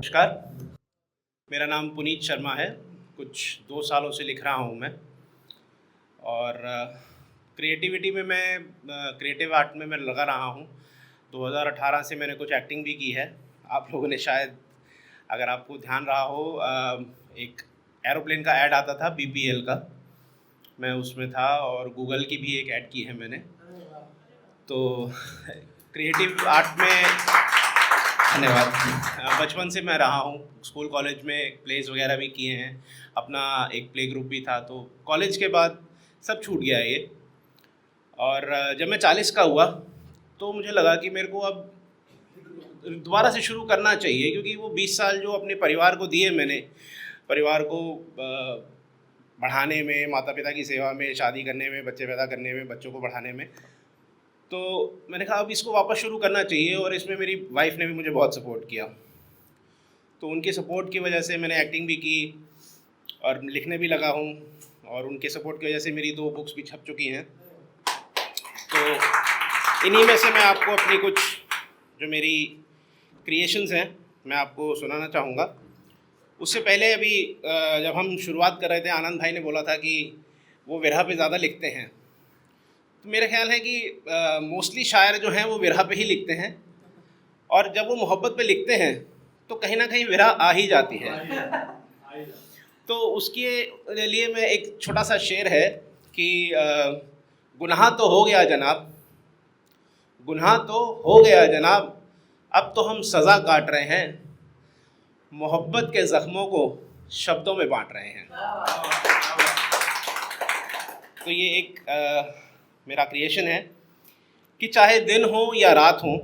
नमस्कार, मेरा नाम पुनीत शर्मा है। कुछ 2 सालों से लिख रहा हूँ मैं। और क्रिएटिविटी में मैं क्रिएटिव आर्ट में मैं लगा रहा हूँ। 2018 से मैंने कुछ एक्टिंग भी की है। आप लोगों ने शायद, अगर आपको ध्यान रहा हो, एक एरोप्लेन का ऐड आता था BPL का, मैं उसमें था। और गूगल की भी एक ऐड की है मैंने। तो क्रिएटिव आर्ट में धन्यवाद। बचपन से मैं रहा हूँ। स्कूल कॉलेज में प्लेस वगैरह भी किए हैं। अपना एक प्ले ग्रुप भी था। तो कॉलेज के बाद सब छूट गया ये। और जब मैं 40 का हुआ तो मुझे लगा कि मेरे को अब दोबारा से शुरू करना चाहिए, क्योंकि वो 20 साल जो अपने परिवार को दिए मैंने, परिवार को बढ़ाने में, माता पिता की सेवा में, शादी करने में, बच्चे पैदा करने में, बच्चों को बढ़ाने में, तो मैंने कहा अब इसको वापस शुरू करना चाहिए। और इसमें मेरी वाइफ ने भी मुझे बहुत सपोर्ट किया। तो उनके सपोर्ट की वजह से मैंने एक्टिंग भी की और लिखने भी लगा हूँ। और उनके सपोर्ट की वजह से मेरी 2 बुक्स भी छप चुकी हैं। तो इन्हीं में से मैं आपको अपनी कुछ जो मेरी क्रिएशंस हैं मैं आपको सुनाना चाहूँगा। उससे पहले अभी जब हम शुरुआत कर रहे थे, आनंद भाई ने बोला था कि वो विरह पे ज़्यादा लिखते हैं। तो मेरा ख्याल है कि मोस्टली शायर जो हैं वो विरह पे ही लिखते हैं। और जब वो मोहब्बत पे लिखते हैं तो कहीं ना कहीं विरह आ ही जाती है। तो उसके लिए मैं एक छोटा सा शेर है कि गुनाह तो हो गया जनाब, गुनाह तो हो गया जनाब, अब तो हम सज़ा काट रहे हैं, मोहब्बत के ज़ख्मों को शब्दों में बांट रहे हैं। तो ये एक मेरा क्रिएशन है कि चाहे दिन हो या रात हो,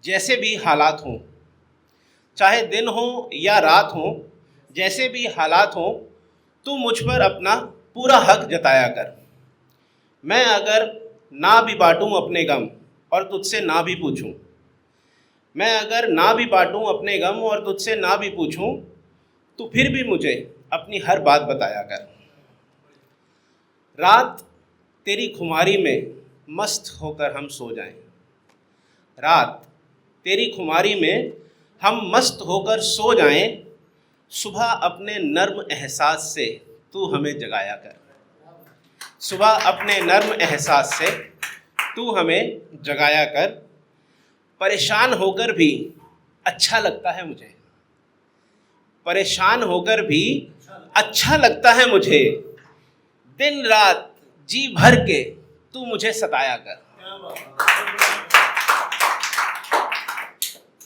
जैसे भी हालात हों, चाहे दिन हो या रात हो, जैसे भी हालात हों, तू मुझ पर अपना पूरा हक जताया कर। मैं अगर ना भी बांटूं अपने गम और तुझसे ना भी पूछूं, मैं अगर ना भी बांटूं अपने गम और तुझसे ना भी पूछूं, तो फिर भी मुझे अपनी हर बात बताया कर। रात तेरी खुमारी में मस्त होकर हम सो जाएं, रात तेरी खुमारी में हम मस्त होकर सो जाएं, सुबह अपने नर्म एहसास से तू हमें जगाया कर। सुबह अपने नर्म एहसास से तू हमें जगाया कर। परेशान होकर भी अच्छा लगता है मुझे, परेशान होकर भी अच्छा लगता है मुझे, दिन रात जी भर के तू मुझे सताया कर।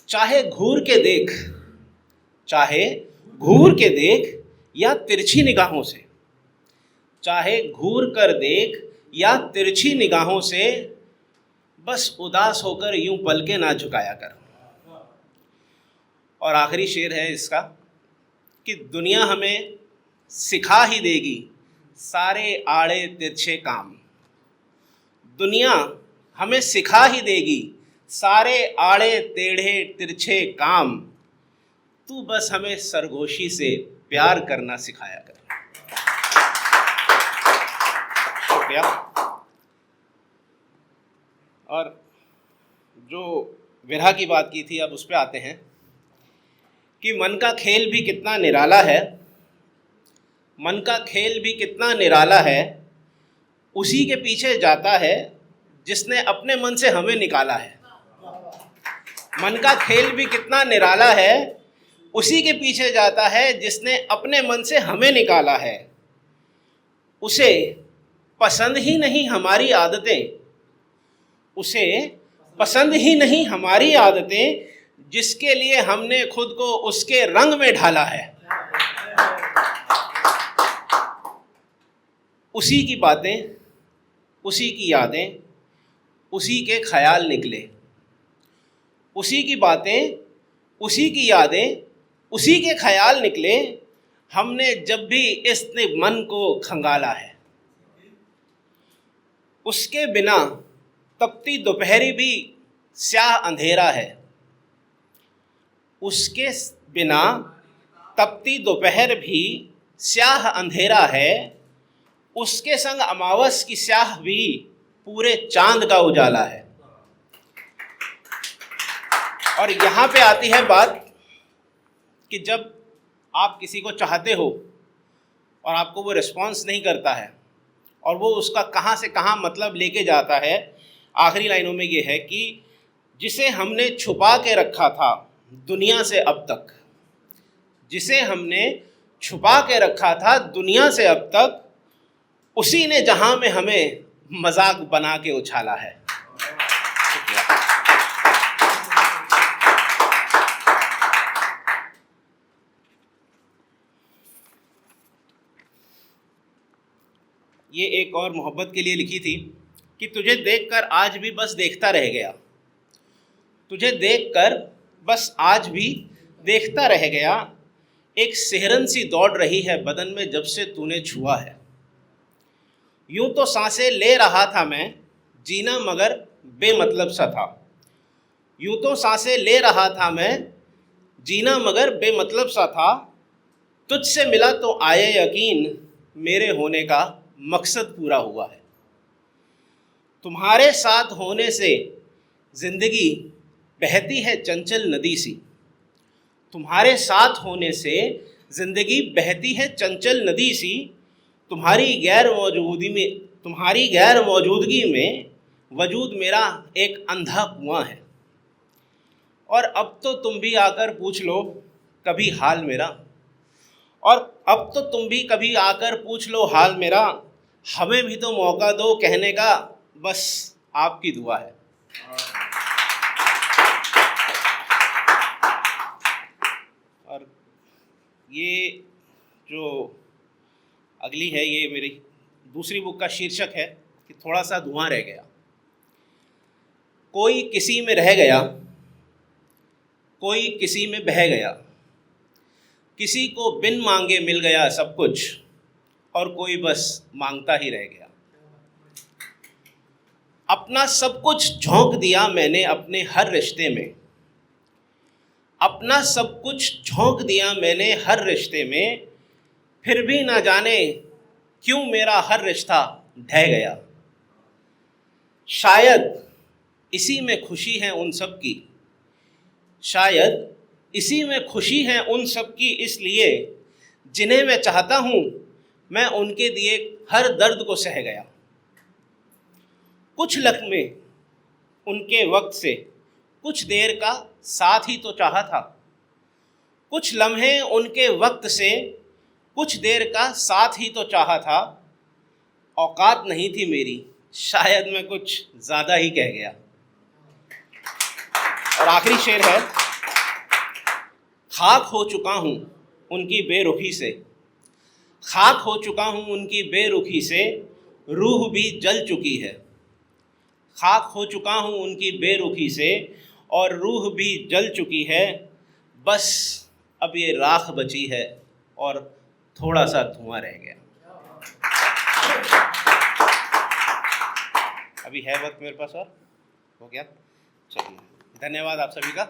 चाहे घूर के देख, चाहे घूर के देख या तिरछी निगाहों से, चाहे घूर कर देख या तिरछी निगाहों से, बस उदास होकर यूं पलके ना झुकाया कर। और आखिरी शेर है इसका कि दुनिया हमें सिखा ही देगी सारे आड़े तिरछे काम, दुनिया हमें सिखा ही देगी सारे आड़े टेढ़े तिरछे काम, तू बस हमें सरगोशी से प्यार करना सिखाया कर। शुक्रिया। और जो विरह की बात की थी, अब उस पर आते हैं कि मन का खेल भी कितना निराला है, मन का खेल भी कितना निराला है, उसी के पीछे जाता है जिसने अपने मन से हमें निकाला है। मन का खेल भी कितना निराला है, उसी के पीछे जाता है जिसने अपने मन से हमें निकाला है। उसे पसंद ही नहीं हमारी आदतें, उसे पसंद ही नहीं हमारी आदतें, जिसके लिए हमने खुद को उसके रंग में ढाला है। उसी की बातें, उसी की यादें, उसी के ख्याल निकले, उसी की बातें, उसी की यादें, उसी के ख्याल निकले, हमने जब भी इस मन को खंगाला है। उसके बिना तपती दोपहरी भी स्याह अंधेरा है, उसके बिना तपती दोपहर भी स्याह अंधेरा है, उसके संग अमावस की स्याह भी पूरे चांद का उजाला है। और यहाँ पे आती है बात कि जब आप किसी को चाहते हो और आपको वो रिस्पॉन्स नहीं करता है और वो उसका कहाँ से कहाँ मतलब लेके जाता है, आखिरी लाइनों में ये है कि जिसे हमने छुपा के रखा था दुनिया से अब तक, जिसे हमने छुपा के रखा था दुनिया से अब तक, उसी ने जहां में हमें मजाक बना के उछाला है। शुक्रिया। ये एक और मोहब्बत के लिए लिखी थी कि तुझे देखकर आज भी बस देखता रह गया, तुझे देखकर बस आज भी देखता रह गया, एक सिहरन सी दौड़ रही है बदन में जब से तूने छुआ है। यूं तो सांसें ले रहा था मैं, जीना मगर बेमतलब सा था। यूं तो सांसें ले रहा था मैं, जीना मगर बेमतलब सा था। तुझसे मिला तो आए यकीन, मेरे होने का मकसद पूरा हुआ है। तुम्हारे साथ होने से ज़िंदगी बहती है चंचल नदी सी। तुम्हारे साथ होने से ज़िंदगी बहती है चंचल नदी सी। तुम्हारी गैर मौजूदगी में वजूद मेरा एक अंधा कुआं है। और अब तो तुम भी आकर पूछ लो कभी हाल मेरा, और अब तो तुम भी कभी आकर पूछ लो हाल मेरा। हमें भी तो मौका दो कहने का, बस आपकी दुआ है। और ये जो अगली है, ये मेरी दूसरी बुक का शीर्षक है कि थोड़ा सा धुआं रह गया। कोई किसी में रह गया, कोई किसी में बह गया, किसी को बिन मांगे मिल गया सब कुछ, और कोई बस मांगता ही रह गया। अपना सब कुछ झोंक दिया मैंने अपने हर रिश्ते में, अपना सब कुछ झोंक दिया मैंने हर रिश्ते में, फिर भी ना जाने क्यों मेरा हर रिश्ता ढह गया। शायद इसी में खुशी है उन सब की, शायद इसी में खुशी है उन सब की, इसलिए जिन्हें मैं चाहता हूँ मैं उनके दिए हर दर्द को सह गया। कुछ लम्हे उनके वक्त से कुछ देर का साथ ही तो चाहा था, कुछ लम्हे उनके वक्त से कुछ देर का साथ ही तो चाहा था। औकात नहीं थी मेरी, शायद मैं कुछ ज़्यादा ही कह गया। और आखिरी शेर है, खाक हो चुका हूँ उनकी बेरुखी से, खाक हो चुका हूँ उनकी बेरुखी से, रूह भी जल चुकी है। खाक हो चुका हूँ उनकी बेरुखी से और रूह भी जल चुकी है, बस अब ये राख बची है और थोड़ा सा धुआं रह गया। अभी है वक्त मेरे पास और हो गया? चलिए, धन्यवाद आप सभी का।